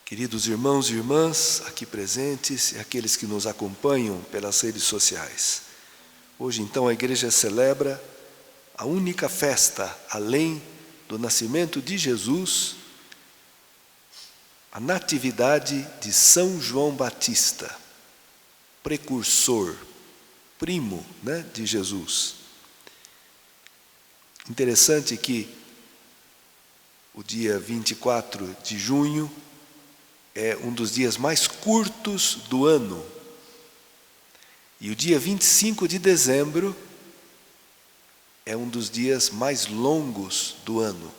Queridos irmãos e irmãs aqui presentes e aqueles que nos acompanham pelas redes sociais. Hoje, então, a igreja celebra a única festa, além do nascimento de Jesus, a natividade de São João Batista, precursor, primo, de Jesus. Interessante que o dia 24 de junho é um dos dias mais curtos do ano. E o dia 25 de dezembro é um dos dias mais longos do ano.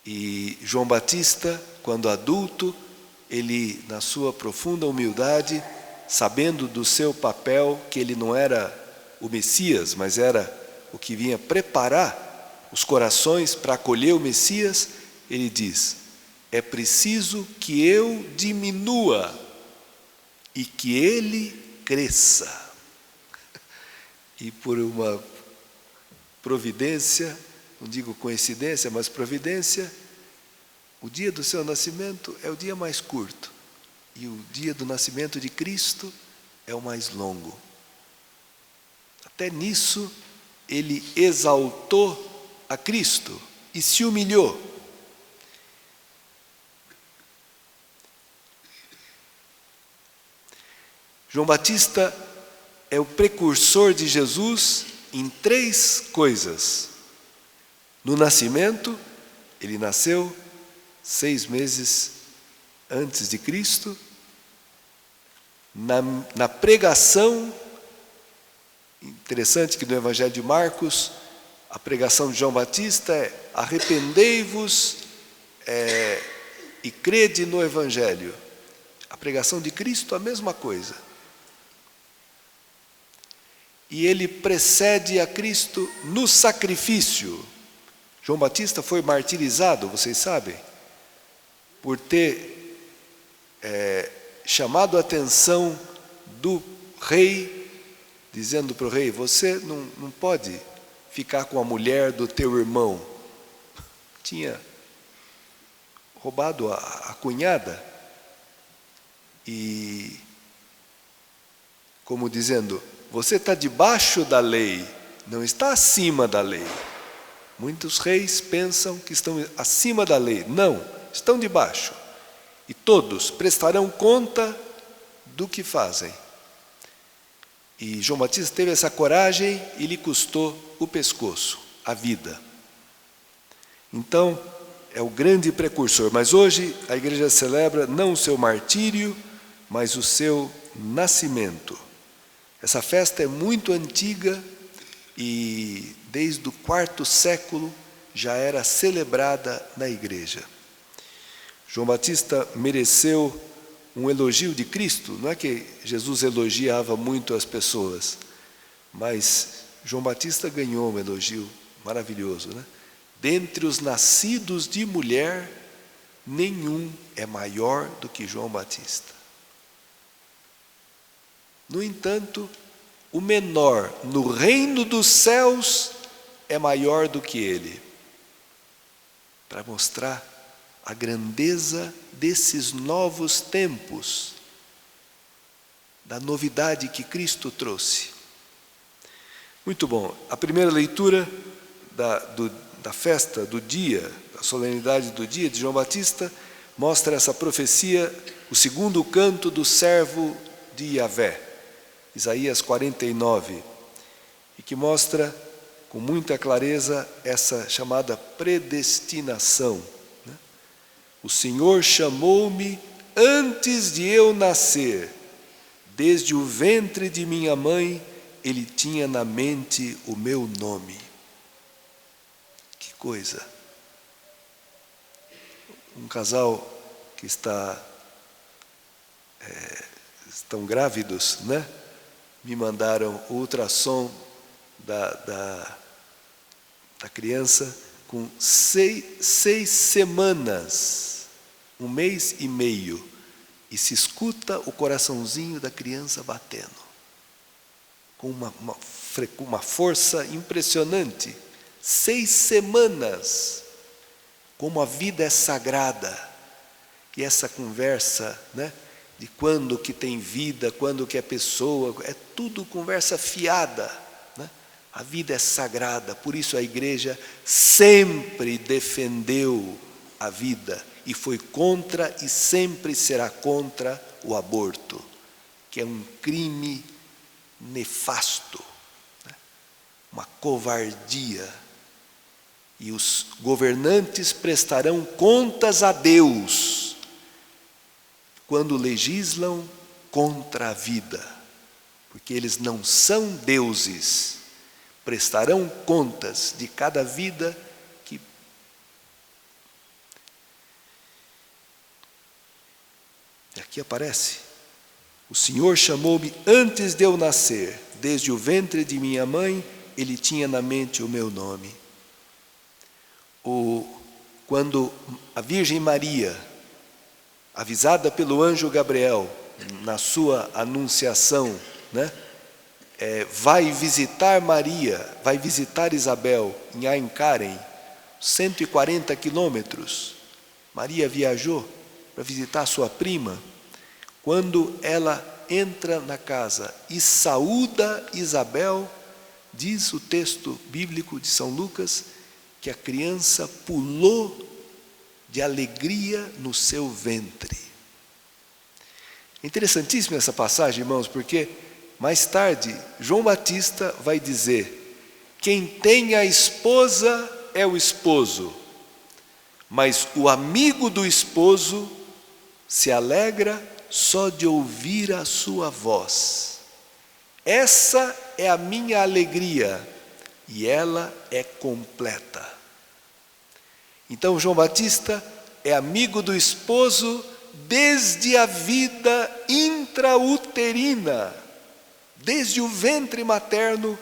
E João Batista, quando adulto, ele, na sua profunda humildade, sabendo do seu papel, que ele não era o Messias, mas era o que vinha preparar os corações para acolher o Messias, ele diz: é preciso que eu diminua e que ele cresça. E por uma providência, não digo coincidência, mas providência, o dia do seu nascimento é o dia mais curto. E o dia do nascimento de Cristo é o mais longo. Até nisso, ele exaltou a Cristo e se humilhou. João Batista é o precursor de Jesus em 3 coisas. No nascimento, ele nasceu 6 meses antes de Cristo. Na pregação, interessante que no Evangelho de Marcos, a pregação de João Batista é: arrependei-vos e crede no Evangelho. A pregação de Cristo, a mesma coisa. E ele precede a Cristo no sacrifício. João Batista foi martirizado, vocês sabem, por ter chamado a atenção do rei, dizendo para o rei: você não pode ficar com a mulher do teu irmão. Tinha roubado a cunhada. E, como dizendo, você está debaixo da lei, não está acima da lei. Muitos reis pensam que estão acima da lei. Não, estão debaixo. E todos prestarão conta do que fazem. E João Batista teve essa coragem e lhe custou o pescoço, a vida. Então, é o grande precursor. Mas hoje a igreja celebra não o seu martírio, mas o seu nascimento. Essa festa é muito antiga e desde o 4º século já era celebrada na igreja. João Batista mereceu um elogio de Cristo. Não é que Jesus elogiava muito as pessoas, mas João Batista ganhou um elogio maravilhoso, Dentre os nascidos de mulher, nenhum é maior do que João Batista. No entanto, o menor no reino dos céus é maior do que ele, para mostrar a grandeza desses novos tempos, da novidade que Cristo trouxe. Muito bom. A primeira leitura da festa, do dia, da solenidade do dia de João Batista, mostra essa profecia, o 2º canto do servo de Yahvé, Isaías 49, e que mostra com muita clareza essa chamada predestinação. O Senhor chamou-me antes de eu nascer, desde o ventre de minha mãe, Ele tinha na mente o meu nome. Que coisa! Um casal que estão grávidos, me mandaram o ultrassom da criança com 6 semanas, 1 mês e meio, e se escuta o coraçãozinho da criança batendo, com uma força impressionante. 6 semanas, como a vida é sagrada. que essa conversa, né, de quando que tem vida, quando que é pessoa, é tudo conversa fiada, né? A vida é sagrada, por isso a igreja sempre defendeu a vida e foi contra e sempre será contra o aborto, que é um crime nefasto, né? Uma covardia. E os governantes prestarão contas a Deus quando legislam contra a vida, porque eles não são deuses, prestarão contas de cada vida que... E aqui aparece: o Senhor chamou-me antes de eu nascer, desde o ventre de minha mãe, Ele tinha na mente o meu nome. Quando a Virgem Maria, avisada pelo anjo Gabriel, na sua anunciação, né, vai visitar Maria, vai visitar Isabel em Ain Karen, 140 quilômetros. Maria viajou para visitar sua prima. Quando ela entra na casa e saúda Isabel, diz o texto bíblico de São Lucas, que a criança pulou de alegria no seu ventre. É interessantíssima essa passagem, irmãos, porque mais tarde João Batista vai dizer: quem tem a esposa é o esposo, mas o amigo do esposo se alegra só de ouvir a sua voz. Essa é a minha alegria e ela é completa. Então João Batista é amigo do esposo desde a vida intrauterina, desde o ventre materno,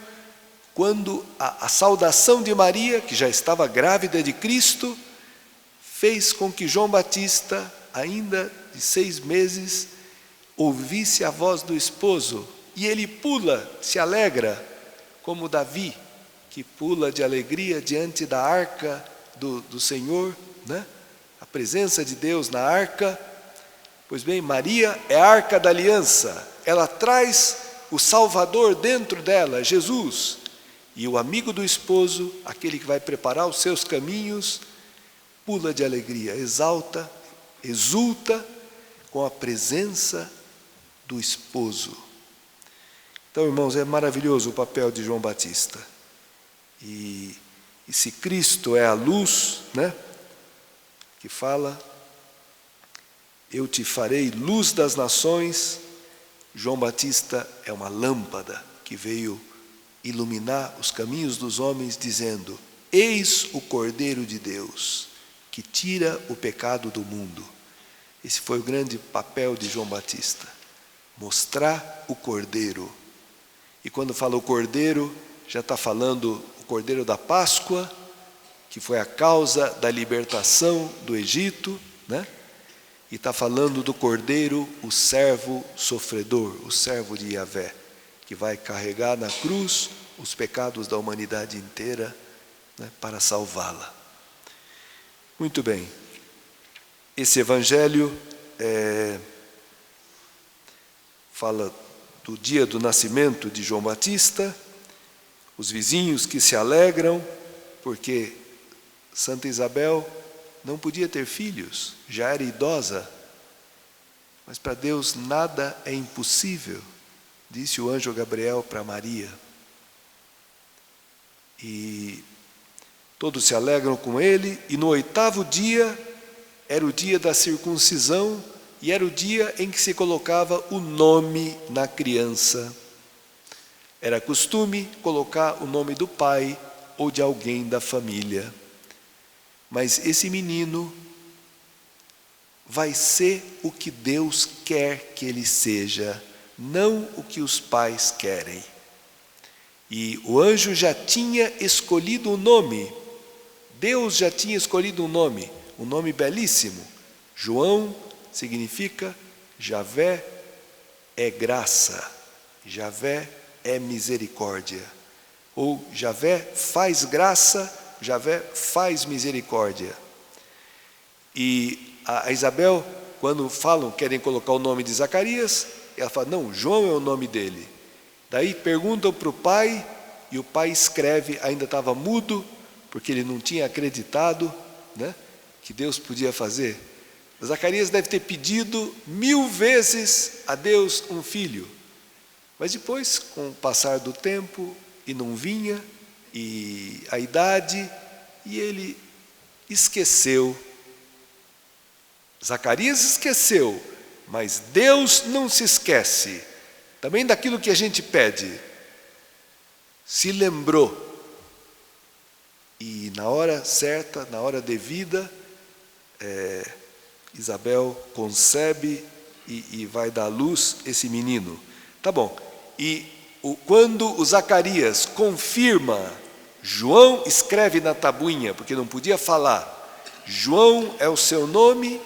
quando a saudação de Maria, que já estava grávida de Cristo, fez com que João Batista, ainda de 6 meses, ouvisse a voz do esposo, e ele pula, se alegra, como Davi, que pula de alegria diante da arca do Senhor, né? A presença de Deus na arca. Pois bem, Maria é a arca da aliança, ela traz o Salvador dentro dela, Jesus, e o amigo do esposo, aquele que vai preparar os seus caminhos, pula de alegria, exalta, exulta com a presença do esposo. Então, irmãos, é maravilhoso o papel de João Batista. E se Cristo é a luz, né, que fala, eu te farei luz das nações, João Batista é uma lâmpada que veio iluminar os caminhos dos homens, dizendo: eis o Cordeiro de Deus, que tira o pecado do mundo. Esse foi o grande papel de João Batista, mostrar o Cordeiro. E quando fala o Cordeiro, já está falando o Cordeiro da Páscoa, que foi a causa da libertação do Egito, né? E está falando do Cordeiro, o servo sofredor, o servo de Yahvé, que vai carregar na cruz os pecados da humanidade inteira, né, para salvá-la. Muito bem. Esse evangelho fala do dia do nascimento de João Batista, os vizinhos que se alegram, porque Santa Isabel não podia ter filhos, já era idosa, mas para Deus nada é impossível, disse o anjo Gabriel para Maria. E todos se alegram com ele, e no 8º dia, era o dia da circuncisão, e era o dia em que se colocava o nome na criança. Era costume colocar o nome do pai ou de alguém da família. Mas esse menino vai ser o que Deus quer que ele seja, não o que os pais querem. E o anjo já tinha escolhido um nome, Deus já tinha escolhido um nome belíssimo. João significa Javé é graça, Javé é misericórdia. Ou Javé faz graça, Javé faz misericórdia. E a Isabel quando falam, querem colocar o nome de Zacarias, ela fala, não, João é o nome dele. Daí perguntam para o pai, e o pai escreve, ainda estava mudo, porque ele não tinha acreditado, né, que Deus podia fazer. Zacarias deve ter pedido 1000 vezes a Deus um filho. Mas depois, com o passar do tempo, e não vinha, e a idade, e ele esqueceu. Zacarias esqueceu, mas Deus não se esquece. Também daquilo que a gente pede. Se lembrou. E na hora certa, na hora devida, Isabel concebe e vai dar à luz esse menino. Tá bom. E quando o Zacarias confirma, João escreve na tabuinha, porque não podia falar, João é o seu nome,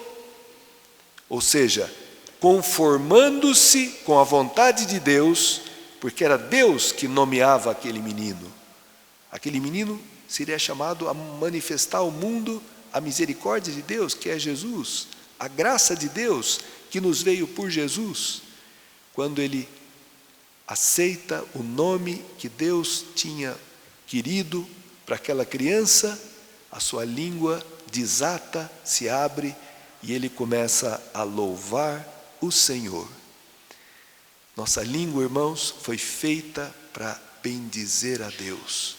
ou seja, conformando-se com a vontade de Deus, porque era Deus que nomeava aquele menino. Aquele menino seria chamado a manifestar ao mundo a misericórdia de Deus, que é Jesus, a graça de Deus que nos veio por Jesus. Quando ele aceita o nome que Deus tinha querido para aquela criança, a sua língua desata, se abre e ele começa a louvar o Senhor. Nossa língua, irmãos, foi feita para bendizer a Deus.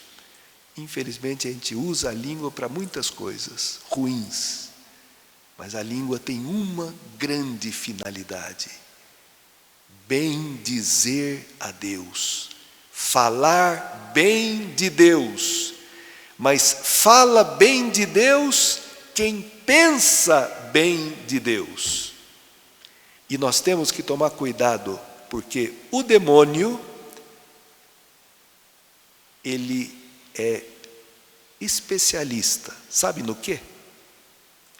Infelizmente a gente usa a língua para muitas coisas ruins, mas a língua tem uma grande finalidade: bendizer a Deus, falar bem de Deus. Mas fala bem de Deus quem pensa bem de Deus. E nós temos que tomar cuidado, porque o demônio, ele é especialista, sabe no quê?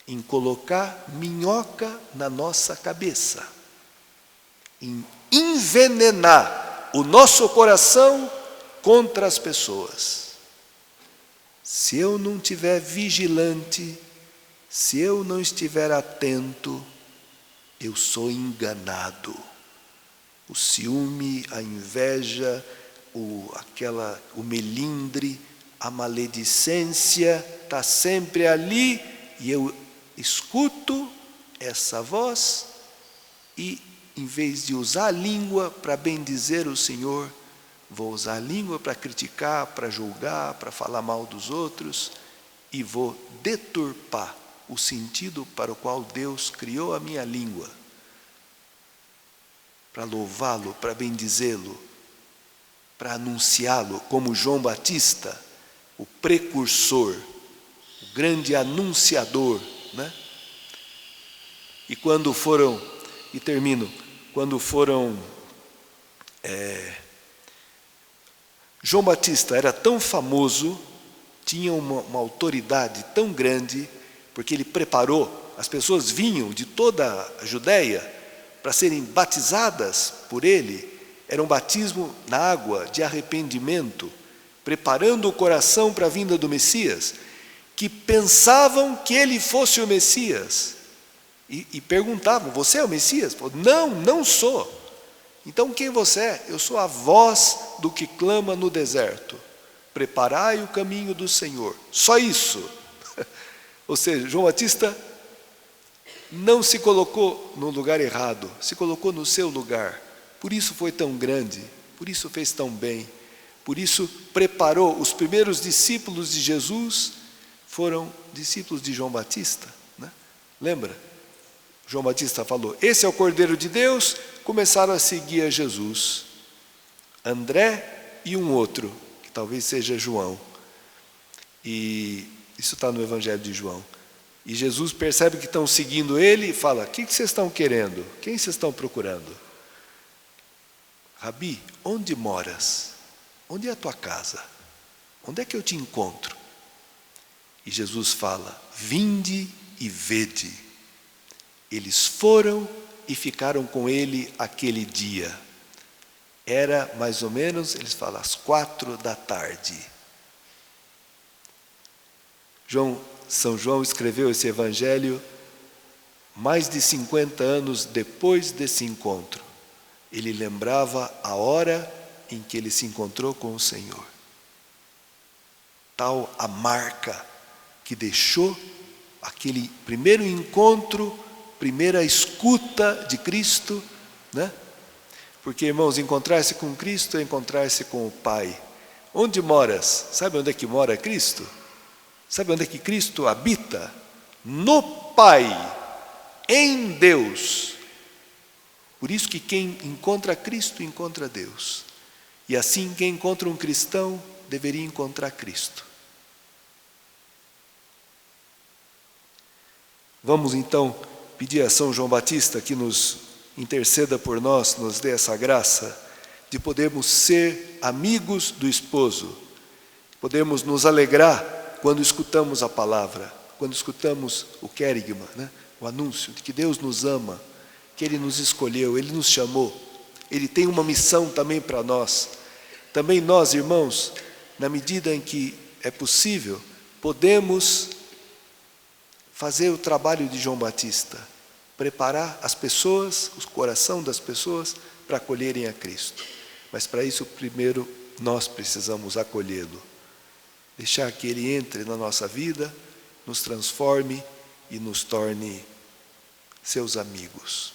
Em colocar minhoca na nossa cabeça, em envenenar o nosso coração contra as pessoas. Se eu não estiver vigilante, se eu não estiver atento, eu sou enganado. O ciúme, a inveja, o melindre, a maledicência está sempre ali, e eu escuto essa voz e, em vez de usar a língua para bendizer o Senhor, vou usar a língua para criticar, para julgar, para falar mal dos outros, e vou deturpar o sentido para o qual Deus criou a minha língua, para louvá-lo, para bendizê-lo, para anunciá-lo, como João Batista, o precursor, o grande anunciador, né? E quando foram, e termino, quando foram, João Batista era tão famoso, tinha uma autoridade tão grande, porque ele preparou, as pessoas vinham de toda a Judéia para serem batizadas por ele. Era um batismo na água de arrependimento, preparando o coração para a vinda do Messias, que pensavam que ele fosse o Messias, e perguntavam, você é o Messias? Não, não sou. Então quem você é? Eu sou a voz do que clama no deserto, preparai o caminho do Senhor. Só isso. Ou seja, João Batista não se colocou no lugar errado, se colocou no seu lugar. Por isso foi tão grande, por isso fez tão bem, por isso preparou. Os primeiros discípulos de Jesus foram discípulos de João Batista, né? Lembra? João Batista falou, esse é o Cordeiro de Deus. Começaram a seguir a Jesus, André e um outro, que talvez seja João. E isso está no Evangelho de João. E Jesus percebe que estão seguindo ele e fala, o que vocês estão querendo? Quem vocês estão procurando? Rabi, onde moras? Onde é a tua casa? Onde é que eu te encontro? E Jesus fala, vinde e vede. Eles foram e ficaram com ele aquele dia. Era mais ou menos, eles falam, às 16h. São João escreveu esse evangelho mais de 50 anos depois desse encontro, ele lembrava a hora em que ele se encontrou com o Senhor. Tal a marca que deixou aquele primeiro encontro, primeira escuta de Cristo, né? Porque, irmãos, encontrar-se com Cristo é encontrar-se com o Pai. Onde moras? Sabe onde é que mora Cristo? Sabe onde é que Cristo habita? No Pai, em Deus. Por isso que quem encontra Cristo, encontra Deus. E assim, quem encontra um cristão, deveria encontrar Cristo. Vamos então pedir a São João Batista que nos interceda por nós, nos dê essa graça de podermos ser amigos do esposo, podemos nos alegrar quando escutamos a palavra, quando escutamos o querigma, né? O anúncio de que Deus nos ama, que Ele nos escolheu, Ele nos chamou, Ele tem uma missão também para nós. Também nós, irmãos, na medida em que é possível, podemos fazer o trabalho de João Batista, preparar as pessoas, o coração das pessoas para acolherem a Cristo. Mas para isso, primeiro, nós precisamos acolhê-lo, deixar que Ele entre na nossa vida, nos transforme e nos torne seus amigos.